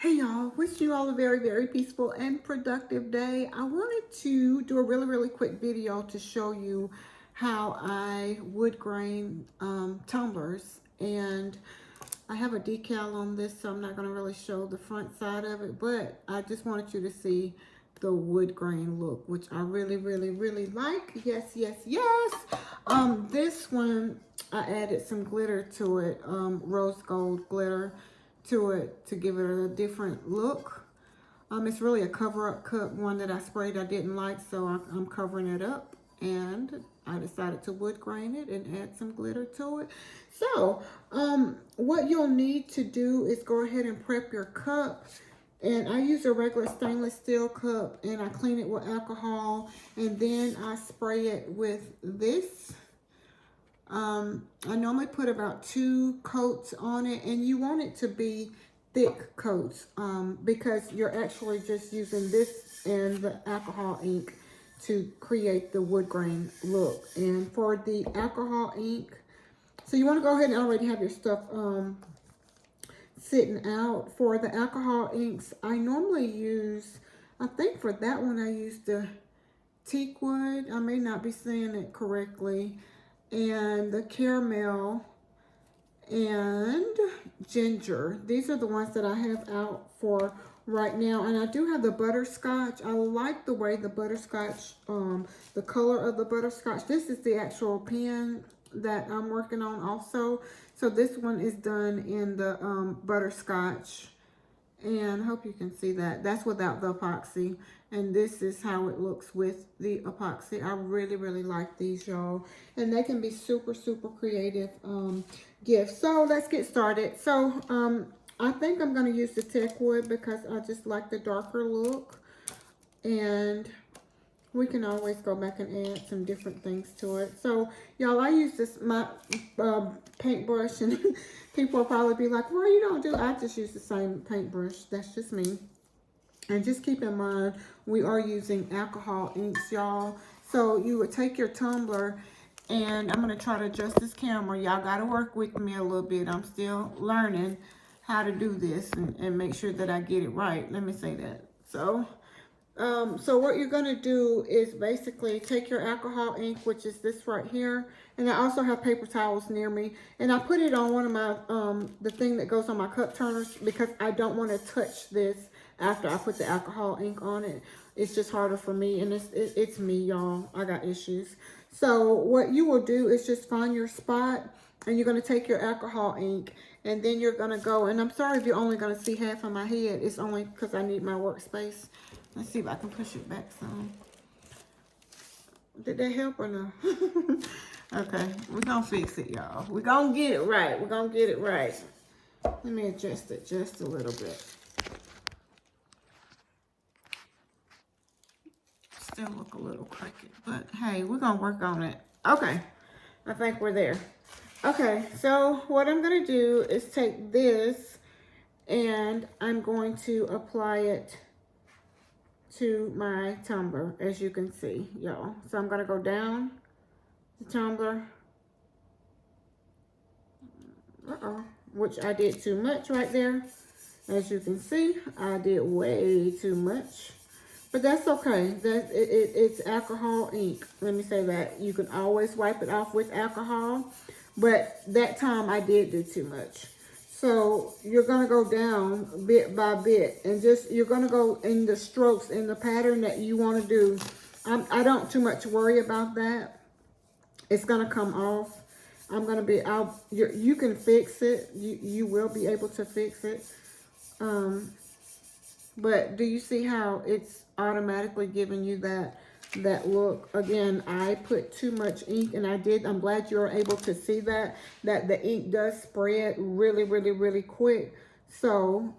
Hey y'all, wish you all a very peaceful and productive day. I wanted to do a really quick video to show you how I wood grain tumblers, and I have a decal on this, so I'm not going to really show the front side of it, but I just wanted you to see the wood grain look, which I really like. Yes. This one, I added some glitter to it, rose gold glitter to it to give it a different look. It's really a cover-up cup, one that I sprayed I didn't like, so I'm covering it up, and I decided to wood grain it and add some glitter to it. So, what you'll need to do is go ahead and prep your cup. And I use a regular stainless steel cup, and I clean it with alcohol, and then I spray it with this. I normally put about 2 coats on it, and you want it to be thick coats because you're actually just using this and the alcohol ink to create the wood grain look. And for the alcohol ink, so you want to go ahead and already have your stuff sitting out. For the alcohol inks, I normally use, I think for that one I use the teak wood. I may not be saying it correctly. And the caramel and ginger. These are the ones that I have out for right now. And I do have the butterscotch. I like the way the butterscotch, the color of the butterscotch. This is the actual pen that I'm working on also. So this one is done in the butterscotch. And I hope you can see that. That's without the epoxy. And this is how it looks with the epoxy. I really like these, y'all. And they can be super creative gifts. So let's get started. So I think I'm going to use the teak wood because I just like the darker look. And we can always go back and add some different things to it. So, y'all, I use this, my paintbrush, and people will probably be like, well, you don't do, I just use the same paintbrush. That's just me. And just keep in mind, we are using alcohol inks, y'all. So you would take your tumbler, and I'm going to try to adjust this camera. Y'all got to work with me a little bit. I'm still learning how to do this and make sure that I get it right. Let me say that. So what you're going to do is basically take your alcohol ink, which is this right here. And I also have paper towels near me. And I put it on one of my, the thing that goes on my cup turners because I don't want to touch this after I put the alcohol ink on it. It's just harder for me. And it's me, y'all. I got issues. So what you will do is just find your spot. And you're going to take your alcohol ink. And then you're going to go. And I'm sorry if you're only going to see half of my head. It's only because I need my workspace. Let's see if I can push it back some. Did that help or no? Okay, we're gonna fix it, y'all. We're gonna get it right. We're gonna get it right. Let me adjust it just a little bit. Still look a little crooked, but hey, we're gonna work on it. Okay, I think we're there. Okay, so what I'm gonna do is take this and I'm going to apply it to my tumbler, as you can see, y'all. So I'm gonna go down the tumbler, which I did too much right there. As you can see, I did way too much, but that's okay. It's alcohol ink. Let me say that. You can always wipe it off with alcohol, but that time I did do too much. So you're going to go down bit by bit and just, you're going to go in the strokes in the pattern that you want to do. I don't too much worry about that. It's going to come off. I'm going to be out. You can fix it. You will be able to fix it. But do you see how it's automatically giving you that look? Again, I put too much ink, and I'm glad you're able to see that the ink does spread really quick. So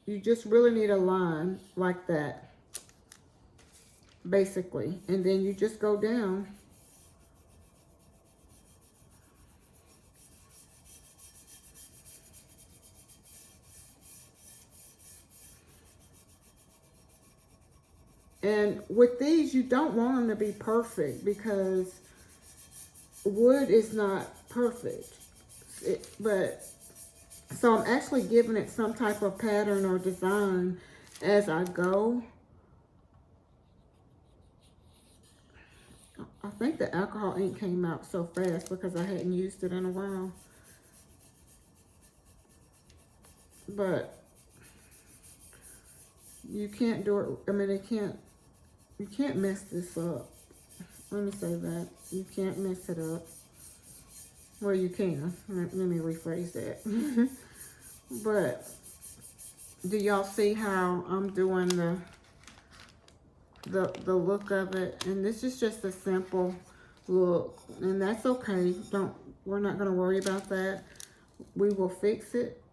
you just really need a line like that, basically, and then you just go down. And with these, you don't want them to be perfect because wood is not perfect. But So I'm actually giving it some type of pattern or design as I go. I think the alcohol ink came out so fast because I hadn't used it in a while. But you can't do it, I mean, you can't mess this up. Let me say that. You can't mess it up. Well, you can. Let me rephrase that. But do y'all see how I'm doing the look of it? And this is just a simple look, and that's okay. We're not going to worry about that. We will fix it.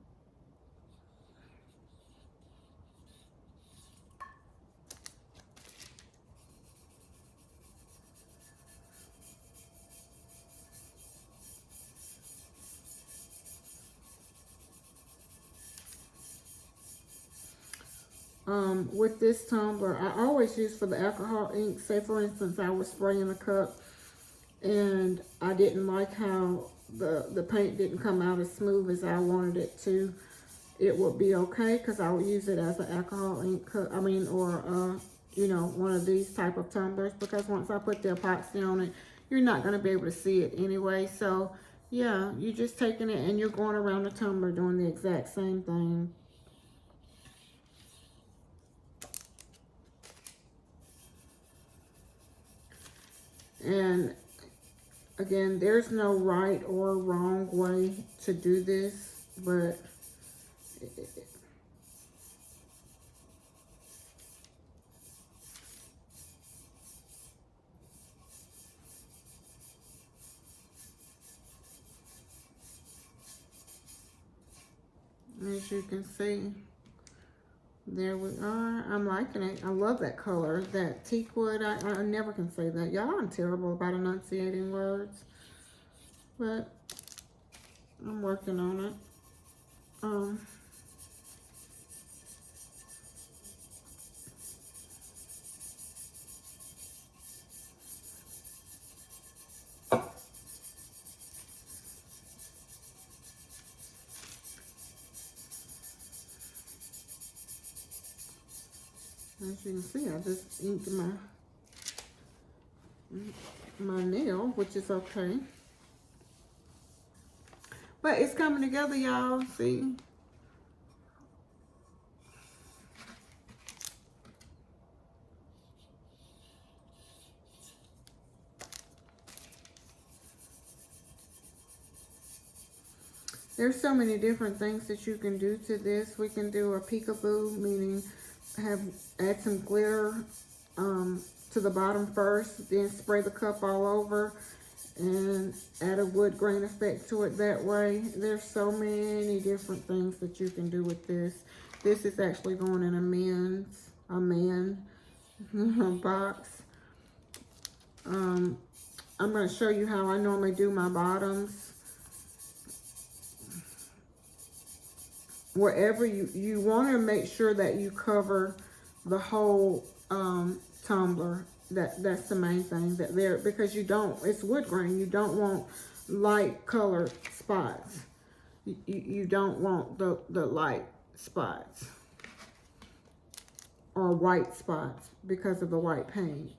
With this tumbler, I always use for the alcohol ink. Say for instance, I was spraying a cup and I didn't like how the paint didn't come out as smooth as I wanted it to. It would be okay because I would use it as an alcohol ink cup. I mean, or you know, one of these type of tumblers, because once I put the epoxy on it, you're not going to be able to see it anyway. So yeah, you're just taking it and you're going around the tumbler doing the exact same thing. And again, there's no right or wrong way to do this, but as you can see, there we are. I'm liking it. I love that color, that teak wood. I never can say that. Y'all, I'm terrible about enunciating words, but I'm working on it. As you can see, I just inked my nail, which is okay. But it's coming together, y'all. See? There's so many different things that you can do to this. We can do a peekaboo, meaning add some glitter to the bottom first, then spray the cup all over and add a wood grain effect to it that way. There's so many different things that you can do with this. This is actually going in a man box. I'm going to show you how I normally do my bottoms. Wherever you want to make sure that you cover the whole tumbler. That's the main thing, that there, because you don't, it's wood grain, you don't want light colored spots. You don't want the light spots or white spots because of the white paint.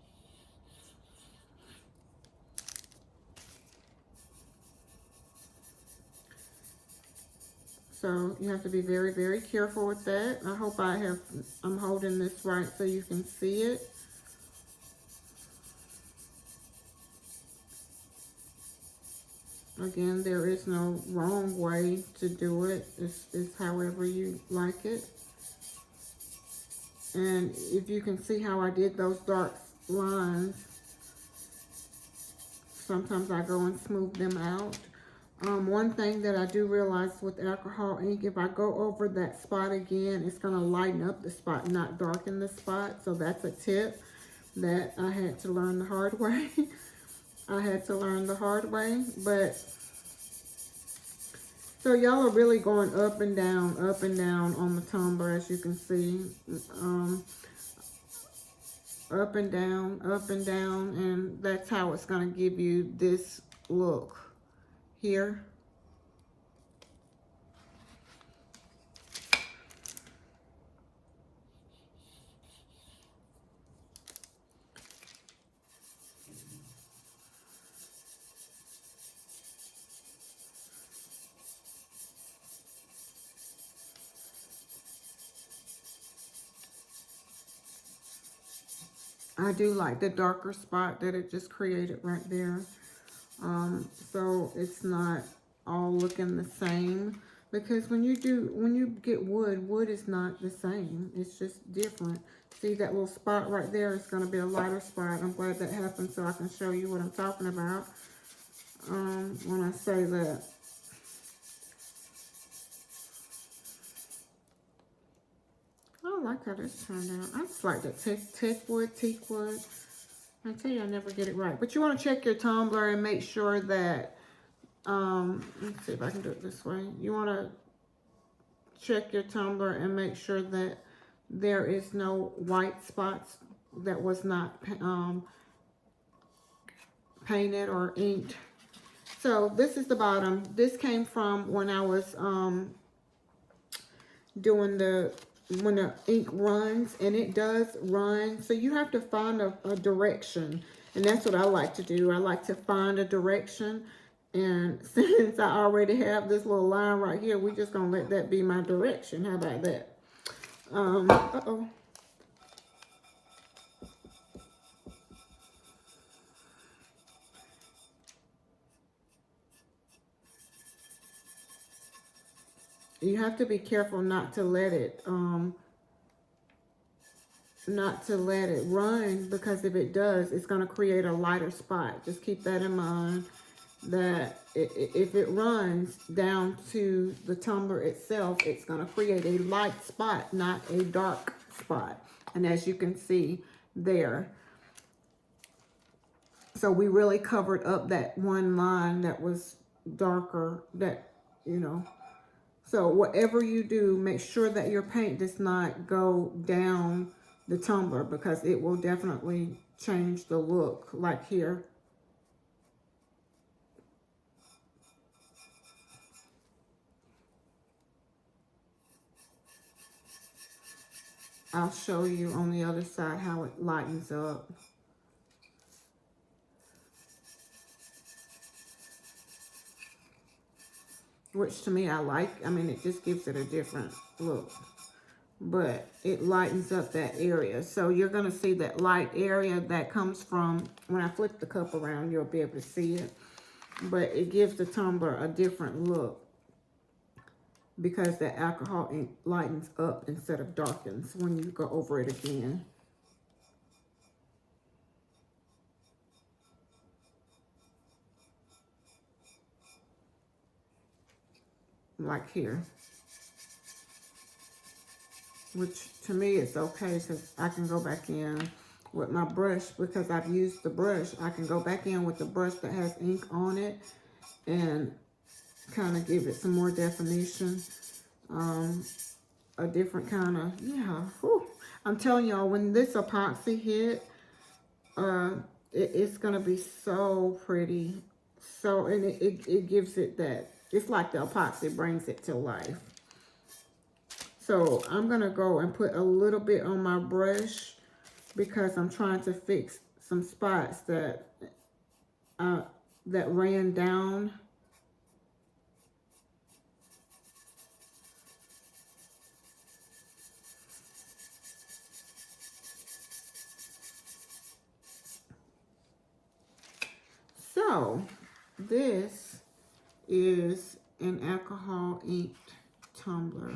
So you have to be very, very careful with that. I hope I'm holding this right so you can see it. Again, there is no wrong way to do it. It's however you like it. And if you can see how I did those dark lines, sometimes I go and smooth them out. One thing that I do realize with alcohol ink, if I go over that spot again, it's going to lighten up the spot, not darken the spot. So that's a tip that I had to learn the hard way. I had to learn the hard way. But so y'all are really going up and down on the tumbler, as you can see. Up and down, and that's how it's going to give you this look here. I do like the darker spot that it just created right there. So it's not all looking the same, because when you get wood is not the same. It's just different. See that little spot right there is going to be a lighter spot. I'm glad that happened so I can show you what I'm talking about when I say that. I like how this turned out. I just like that teak wood. I tell you, I never get it right. But you want to check your tumbler and make sure that, let's see if I can do it this way. You want to check your tumbler and make sure that there is no white spots that was not painted or inked. So this is the bottom. This came from when I was doing when the ink runs, and it does run. So you have to find a direction, and that's what I like to do. I like to find a direction, and since I already have this little line right here, we're just gonna let that be my direction. How about that? Uh-oh. You have to be careful not to let it run, because if it does, it's going to create a lighter spot. Just keep that in mind, that if it runs down to the tumbler itself, it's going to create a light spot, not a dark spot. And as you can see there, so we really covered up that one line that was darker, that, you know. So whatever you do, make sure that your paint does not go down the tumbler, because it will definitely change the look, like here. I'll show you on the other side how it lightens up. Which to me I like. I mean, it just gives it a different look. But it lightens up that area. So you're going to see that light area that comes from, when I flip the cup around, you'll be able to see it. But it gives the tumbler a different look, because the alcohol ink lightens up instead of darkens when you go over it again. Like here. Which to me is okay, because I can go back in with my brush, because I've used the brush. I can go back in with the brush that has ink on it and kind of give it some more definition. A different kind of, yeah. Whew. I'm telling y'all, when this epoxy hit, it's going to be so pretty. So, and it gives it that, it's like the epoxy brings it to life. So I'm going to go and put a little bit on my brush, because I'm trying to fix some spots that ran down. So this is an alcohol inked tumbler.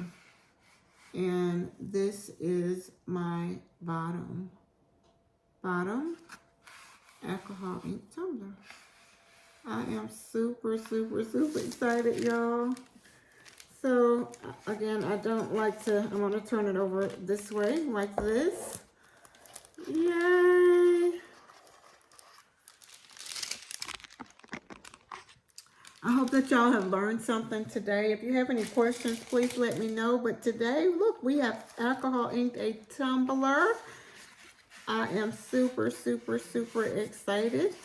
And this is my bottom alcohol ink tumbler. I am super, super, super excited, y'all. So again, I don't like to, I'm going to turn it over this way, like this. Yay! I hope that y'all have learned something today. If you have any questions, please let me know. But today, look, we have alcohol inked a tumbler. I am super, super, super excited.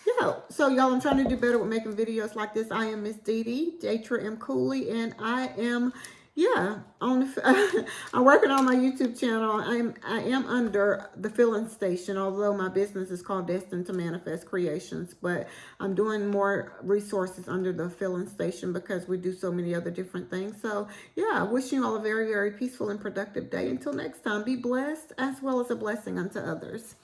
Yeah, so y'all, I'm trying to do better with making videos like this. I am Miss Dee Dee, Datra M. Cooley, and I am Yeah, on the, I'm working on my YouTube channel. I am under the filling station, although my business is called Destined to Manifest Creations. But I'm doing more resources under the filling station because we do so many other different things. So yeah, wishing you all a very, very peaceful and productive day. Until next time, be blessed as well as a blessing unto others.